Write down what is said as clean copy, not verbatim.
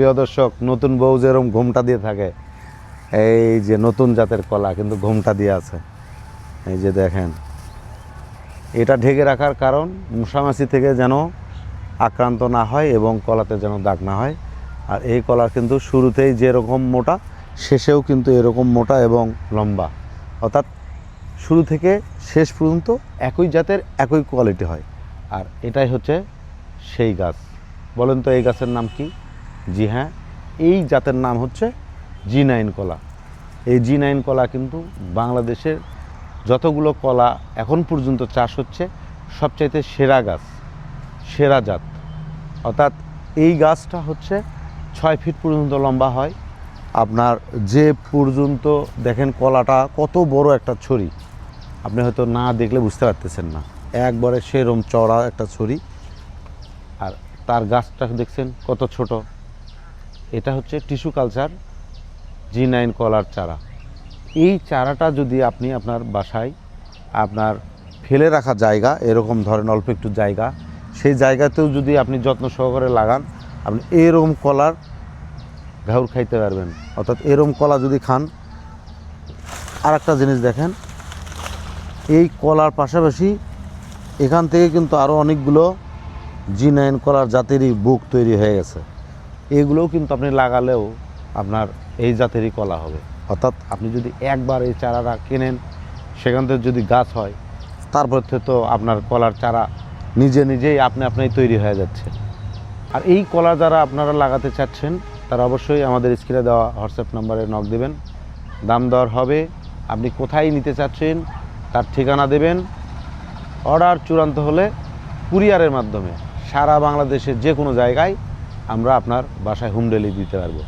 প্রিয় দর্শক, নতুন বউ যেরকম ঘোমটা দিয়ে থাকে, এই যে নতুন জাতের কলা কিন্তু ঘোমটা দিয়ে আছে। এই যে দেখেন, এটা ঢেকে রাখার কারণ মশামাছি থেকে যেন আক্রান্ত না হয় এবং কলাতে যেন দাগ না হয়। আর এই কলা কিন্তু শুরুতেই যেরকম মোটা, শেষেও কিন্তু এরকম মোটা এবং লম্বা, অর্থাৎ শুরু থেকে শেষ পর্যন্ত একই জাতের একই কোয়ালিটি হয়। আর এটাই হচ্ছে সেই গাছ। বলেন তো এই গাছের নাম কি? জি হ্যাঁ, এই জাতের নাম হচ্ছে G9 কলা। এই G9 কলা কিন্তু বাংলাদেশের যতগুলো কলা এখন পর্যন্ত চাষ হচ্ছে সবচাইতে সেরা গাছ, সেরা জাত। অর্থাৎ এই গাছটা হচ্ছে 6 ফিট পর্যন্ত লম্বা হয়। আপনার যে পর্যন্ত দেখেন কলাটা কত বড় একটা ছড়ি, আপনি হয়তো না দেখলে বুঝতে পারতেছেন না। একবারে সেরম চড়া একটা ছড়ি। আর তার গাছটা দেখছেন কত ছোট। এটা হচ্ছে টিস্যু কালচার G9 কলার চারা। এই চারাটা যদি আপনি আপনার বাসায় আপনার ফেলে রাখা জায়গা, এরকম ধরেন অল্প একটু জায়গা, সেই জায়গাতেও যদি আপনি যত্ন সহকারে লাগান, আপনি এরকম কলার ঘাউর খাইতে পারবেন। অর্থাৎ এরকম কলা যদি খান। আর একটা জিনিস দেখেন, এই কলার পাশাপাশি এখান থেকে কিন্তু আরও অনেকগুলো G9 কলার জাতেরই বুক তৈরি হয়ে গেছে। এগুলোও কিন্তু আপনি লাগালেও আপনার এই জাতেরই কলা হবে। অর্থাৎ আপনি যদি একবার এই চারাটা কেনেন, সেখান থেকে যদি গাছ হয়, তারপর থেকে তো আপনার কলার চারা নিজেই আপনি তৈরি হয়ে যাচ্ছে। আর এই কলা যারা আপনারা লাগাতে চাচ্ছেন, তারা অবশ্যই আমাদের স্ক্রিনে দেওয়া হোয়াটসঅ্যাপ নাম্বারে নক দেবেন। দাম দর হবে, আপনি কোথায় নিতে চাচ্ছেন তার ঠিকানা দেবেন। অর্ডার চূড়ান্ত হলে কুরিয়ারের মাধ্যমে সারা বাংলাদেশের যে কোনো জায়গায় আমরা আপনার বাসায় হোম ডেলিভারি দিতে পারবো।